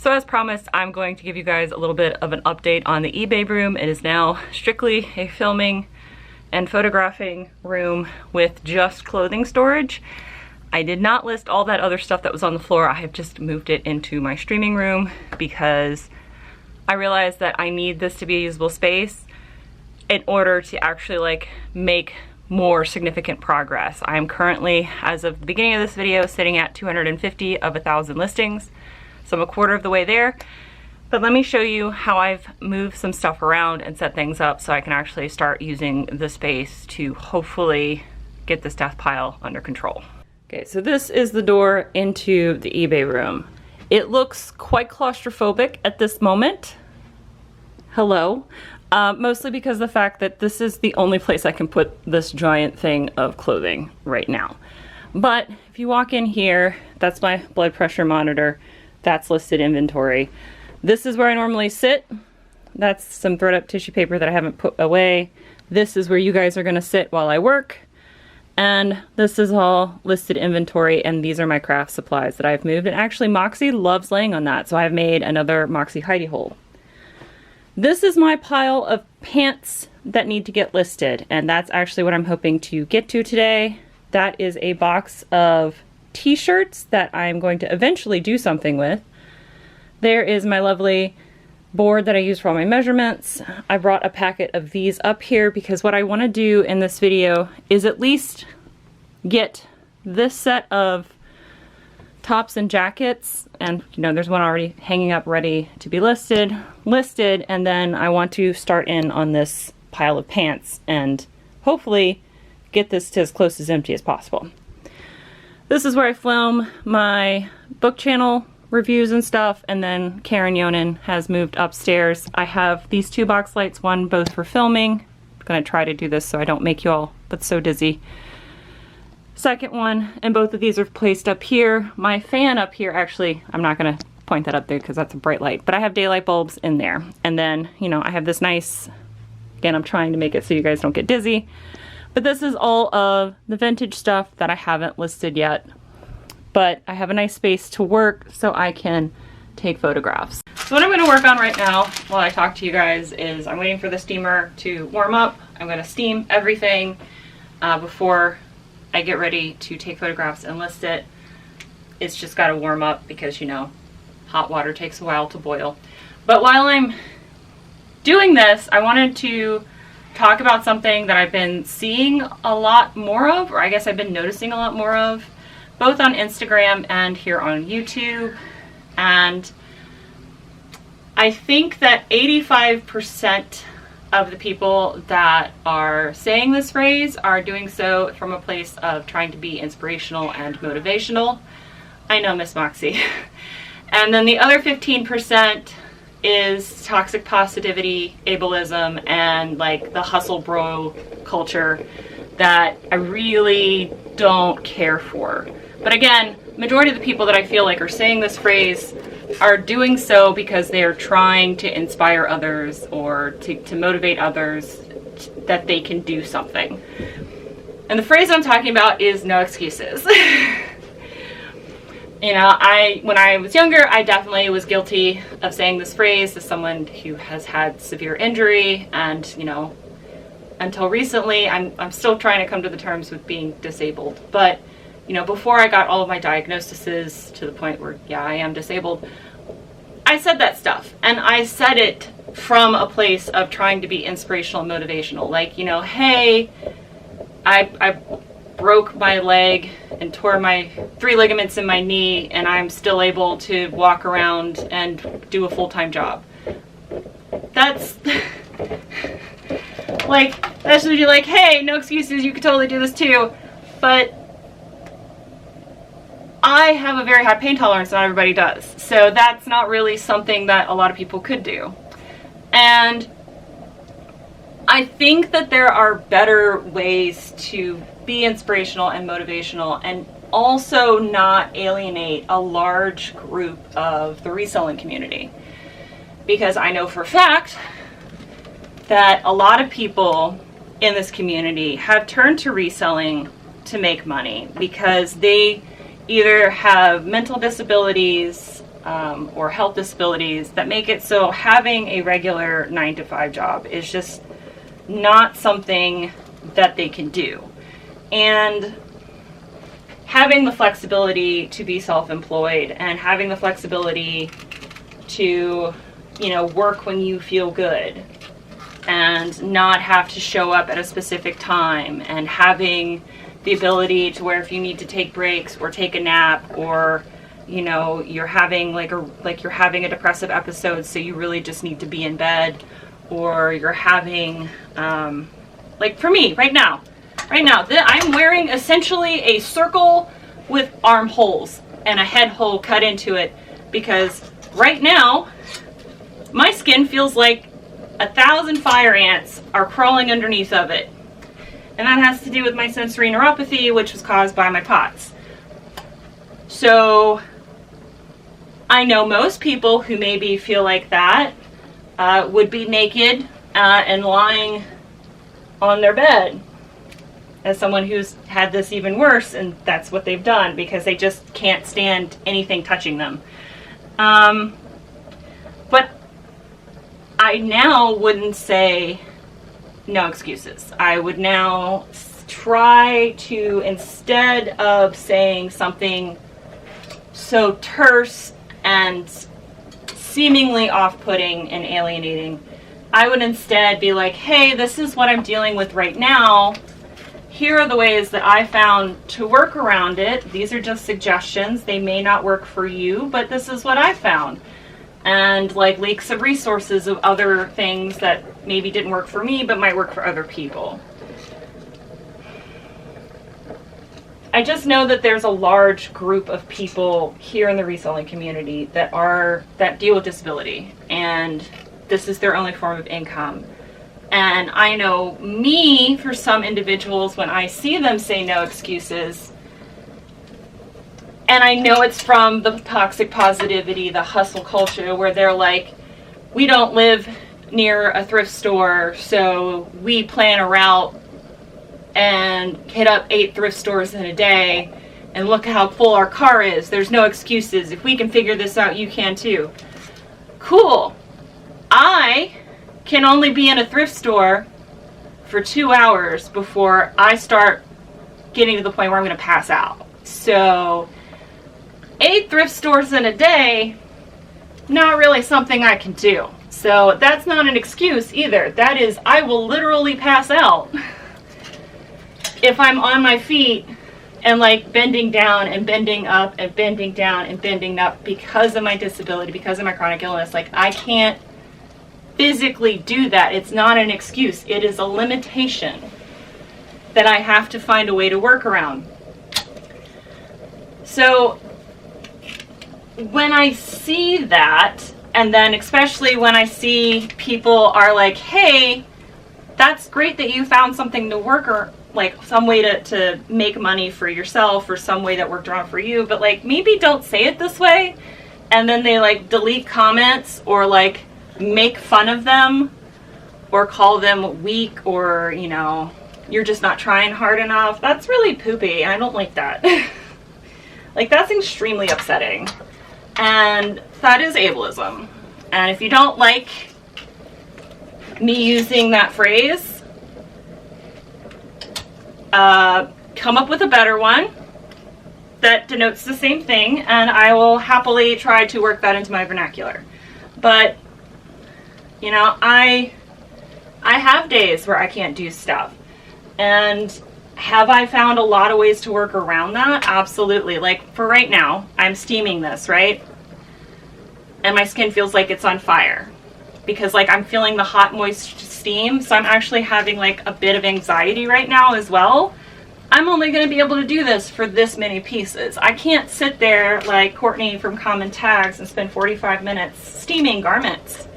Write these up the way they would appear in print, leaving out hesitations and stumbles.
So as promised, I'm going to give you guys a little bit of an update on the eBay room. It is now strictly a filming and photographing room with just clothing storage. I did not list all that other stuff that was on the floor. I have just moved it into my streaming room because I realized that I need this to be a usable space in order to actually make more significant progress. I am currently, as of the beginning of this video, sitting at 250 of 1,000 listings. So I'm a quarter of the way there. But let me show you how I've moved some stuff around and set things up so I can actually start using the space to hopefully get this death pile under control. Okay, so this is the door into the eBay room. It looks quite claustrophobic at this moment. Hello. Mostly because of the fact that this is the only place I can put this giant thing of clothing right now. But if you walk in here, that's my blood pressure monitor. That's listed inventory. This is where I normally sit. That's some thread up tissue paper that I haven't put away. This is where you guys are gonna sit while I work. And this is all listed inventory, and these are my craft supplies that I've moved. And actually Moxie loves laying on that, so I've made another Moxie hidey hole. This is my pile of pants that need to get listed, and that's actually what I'm hoping to get to today. That is a box of t-shirts that I'm going to eventually do something with. There is my lovely board that I use for all my measurements. I brought a packet of these up here because what I want to do in this video is at least get this set of tops and jackets, and there's one already hanging up ready to be listed, and then I want to start in on this pile of pants and hopefully get this to as close as empty as possible. This is where I film my book channel reviews and stuff, and then Karen Yonan has moved upstairs. I have these two box lights, one both for filming. I'm gonna try to do this so I don't make you all but so dizzy. Second one, and both of these are placed up here. My fan up here, actually, I'm not gonna point that up there because that's a bright light, but I have daylight bulbs in there. And then, I have this nice, again, I'm trying to make it so you guys don't get dizzy, but this is all of the vintage stuff that I haven't listed yet. But I have a nice space to work so I can take photographs. So what I'm gonna work on right now while I talk to you guys is I'm waiting for the steamer to warm up. I'm gonna steam everything before I get ready to take photographs and list it. It's just gotta warm up because hot water takes a while to boil. But while I'm doing this, I wanted to talk about something that I've been seeing a lot more of, or I guess I've been noticing a lot more of, both on Instagram and here on YouTube. And I think that 85% of the people that are saying this phrase are doing so from a place of trying to be inspirational and motivational. I know, Miss Moxie. And then the other 15% is toxic positivity, ableism, and the hustle bro culture that I really don't care for. But again, majority of the people that I feel like are saying this phrase are doing so because they are trying to inspire others or to motivate others that they can do something. And the phrase I'm talking about is no excuses. When I was younger, I definitely was guilty of saying this phrase as someone who has had severe injury, and until recently, I'm still trying to come to the terms with being disabled. But before I got all of my diagnoses to the point where, yeah, I am disabled, I said that stuff. And I said it from a place of trying to be inspirational and motivational. Hey, I broke my leg and tore my 3 ligaments in my knee, and I'm still able to walk around and do a full-time job. That's that should be hey, no excuses, you could totally do this too. But I have a very high pain tolerance, not everybody does. So that's not really something that a lot of people could do. And I think that there are better ways to be inspirational and motivational and also not alienate a large group of the reselling community. Because I know for a fact that a lot of people in this community have turned to reselling to make money because they either have mental disabilities, or health disabilities that make it so having a regular 9-to-5 job is just not something that they can do. And having the flexibility to be self-employed and having the flexibility to, you know, work when you feel good and not have to show up at a specific time, and having the ability to where if you need to take breaks or take a nap, or you know, you're having you're having a depressive episode, so you really just need to be in bed, or you're having like for me right now I'm wearing essentially a circle with armholes and a head hole cut into it, because right now my skin feels like 1,000 fire ants are crawling underneath of it. And that has to do with my sensory neuropathy, which was caused by my POTS. So I know most people who maybe feel like that would be naked and lying on their bed. As someone who's had this even worse, and that's what they've done because they just can't stand anything touching them. But I now wouldn't say no excuses. I would now try to, instead of saying something so terse and seemingly off-putting and alienating, I would instead be like, hey, this is what I'm dealing with right now. Here are the ways that I found to work around it. These are just suggestions. They may not work for you, but this is what I found. And like leaks of resources of other things that maybe didn't work for me, but might work for other people. I just know that there's a large group of people here in the reselling community that deal with disability, and this is their only form of income. And I know me, for some individuals, when I see them say no excuses, and I know it's from the toxic positivity, the hustle culture, where they're like, we don't live near a thrift store, so we plan a route and hit up 8 thrift stores in a day, and look how full our car is. There's no excuses. If we can figure this out, you can too. Cool. I can only be in a thrift store for 2 hours before I start getting to the point where I'm going to pass out. So 8 thrift stores in a day, not really something I can do. So that's not an excuse either. That is, I will literally pass out if I'm on my feet and like bending down and bending up and bending down and bending up because of my disability, because of my chronic illness. Like, I can't physically do that. It's not an excuse. It is a limitation that I have to find a way to work around. So when I see that, and then especially when I see people are like, hey, that's great that you found something to work, or like some way to make money for yourself, or some way that worked around for you, but like maybe don't say it this way. And then they like delete comments, or like make fun of them, or call them weak, or, you know, you're just not trying hard enough. That's really poopy, and I don't like that. Like, that's extremely upsetting. And that is ableism. And if you don't like me using that phrase, come up with a better one that denotes the same thing, and I will happily try to work that into my vernacular. But you know, I have days where I can't do stuff. And have I found a lot of ways to work around that? Absolutely. Like, for right now, I'm steaming this, right? And my skin feels like it's on fire because like I'm feeling the hot, moist steam. So I'm actually having like a bit of anxiety right now as well. I'm only going to be able to do this for this many pieces. I can't sit there like Courtney from Common Tags and spend 45 minutes steaming garments.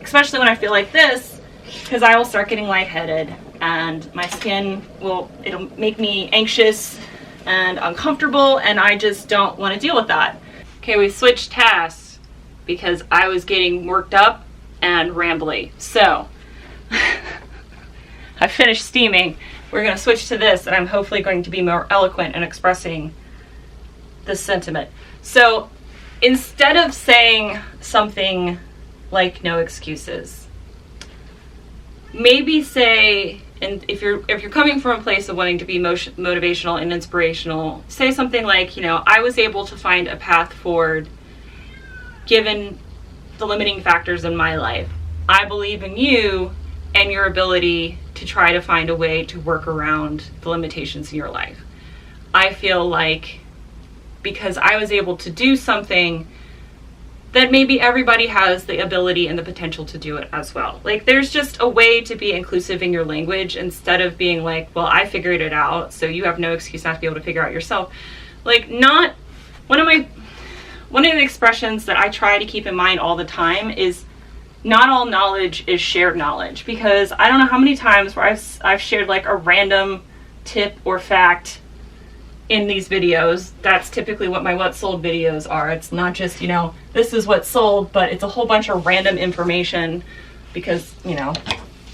Especially when I feel like this, because I will start getting lightheaded and my skin it'll make me anxious and uncomfortable, and I just don't want to deal with that. Okay, we switched tasks because I was getting worked up and rambly. So I finished steaming. We're going to switch to this, and I'm hopefully going to be more eloquent in expressing this sentiment. So instead of saying something like no excuses, maybe say, and if you're coming from a place of wanting to be motivational and inspirational, say something like, you know, I was able to find a path forward given the limiting factors in my life. I believe in you and your ability to try to find a way to work around the limitations in your life. I feel like because I was able to do something, that maybe everybody has the ability and the potential to do it as well. Like, there's just a way to be inclusive in your language instead of being like, well, I figured it out, so you have no excuse not to be able to figure out yourself. Like, not one of the expressions that I try to keep in mind all the time is not all knowledge is shared knowledge, because I don't know how many times where I've shared like a random tip or fact in these videos. That's typically what my What Sold videos are. It's not just, you know, this is what sold, but it's a whole bunch of random information because, you know,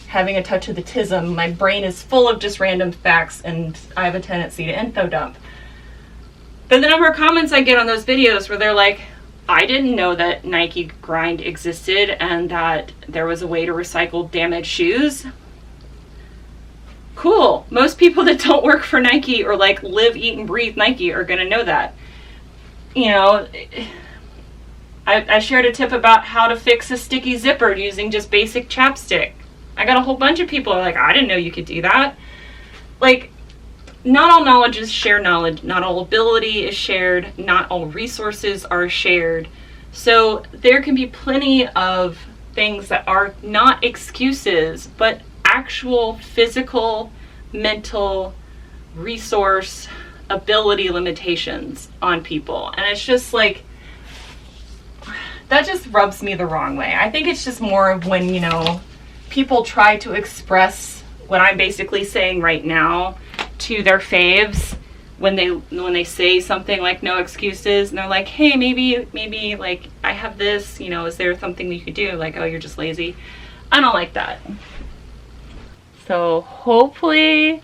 having a touch of the tism, my brain is full of just random facts and I have a tendency to info dump. But the number of comments I get on those videos where they're like, I didn't know that Nike Grind existed and that there was a way to recycle damaged shoes. Cool. Most people that don't work for Nike or like live, eat, and breathe Nike are gonna know that. You know, I shared a tip about how to fix a sticky zipper using just basic chapstick. I got a whole bunch of people are like, I didn't know you could do that. Like, not all knowledge is shared knowledge. Not all ability is shared. Not all resources are shared. So there can be plenty of things that are not excuses, but actual physical, mental, resource, ability limitations on people. And it's just like, that just rubs me the wrong way. I think it's just more of when, you know, people try to express what I'm basically saying right now to their faves when they say something like no excuses, and they're like, hey, maybe like I have this, you know, is there something that you could do? Like, oh, you're just lazy. I don't like that. So hopefully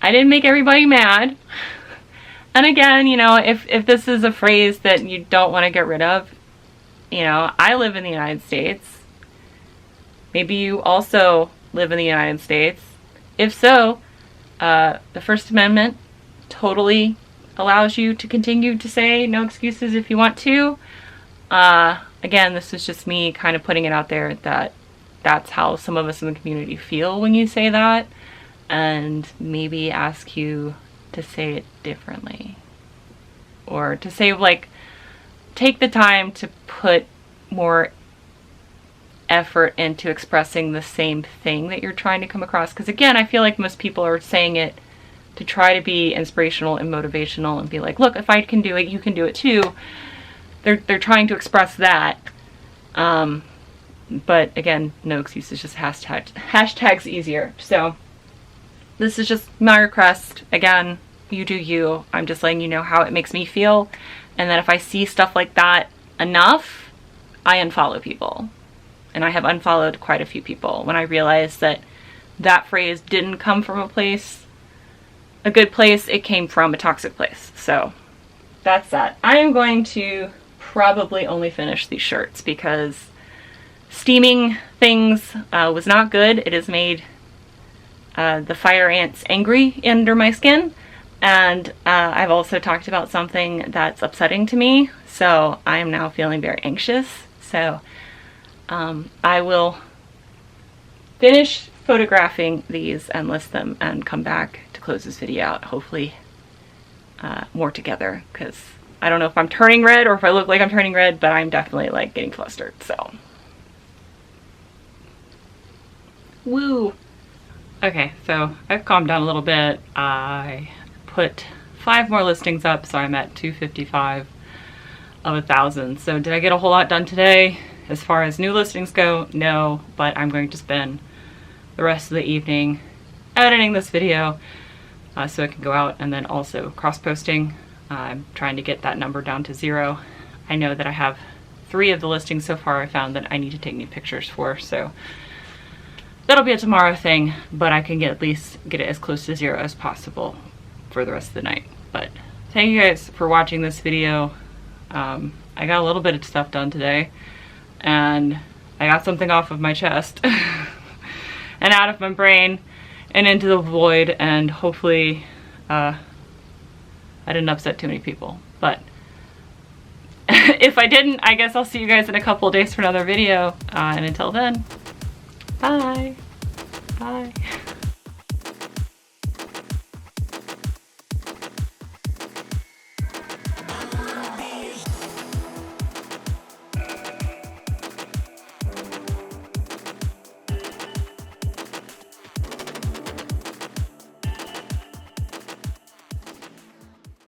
I didn't make everybody mad. And again, you know, if this is a phrase that you don't want to get rid of, you know, I live in the United States. Maybe you also live in the United States. If so, the First Amendment totally allows you to continue to say no excuses if you want to. Again, this is just me kind of putting it out there that that's how some of us in the community feel when you say that, and maybe ask you to say it differently. Or to say, like, take the time to put more effort into expressing the same thing that you're trying to come across. Because again, I feel like most people are saying it to try to be inspirational and motivational and be like, look, if I can do it, you can do it too. They're trying to express that. But again, no excuses, just hashtags easier. So this is just my request. Again, you do you. I'm just letting you know how it makes me feel. And that if I see stuff like that enough, I unfollow people. And I have unfollowed quite a few people when I realized that that phrase didn't come from a good place, it came from a toxic place. So that's that. I am going to probably only finish these shirts because steaming things was not good. It has made the fire ants angry under my skin. And I've also talked about something that's upsetting to me. So I am now feeling very anxious. So I will finish photographing these and list them and come back to close this video out. Hopefully more together, because I don't know if I'm turning red or if I look like I'm turning red, but I'm definitely like getting flustered. So woo. Okay, so I've calmed down a little bit. I put 5 more listings up, so I'm at 255 of 1,000. So did I get a whole lot done today? As far as new listings go, no, but I'm going to spend the rest of the evening editing this video so it can go out, and then also cross-posting. I'm trying to get that number down to 0. I know that I have 3 of the listings so far I found that I need to take new pictures for, so that'll be a tomorrow thing, but I can at least get it as close to 0 as possible for the rest of the night. But thank you guys for watching this video. I got a little bit of stuff done today, and I got something off of my chest and out of my brain and into the void, and hopefully I didn't upset too many people. But if I didn't, I guess I'll see you guys in a couple of days for another video, and until then, bye. Bye.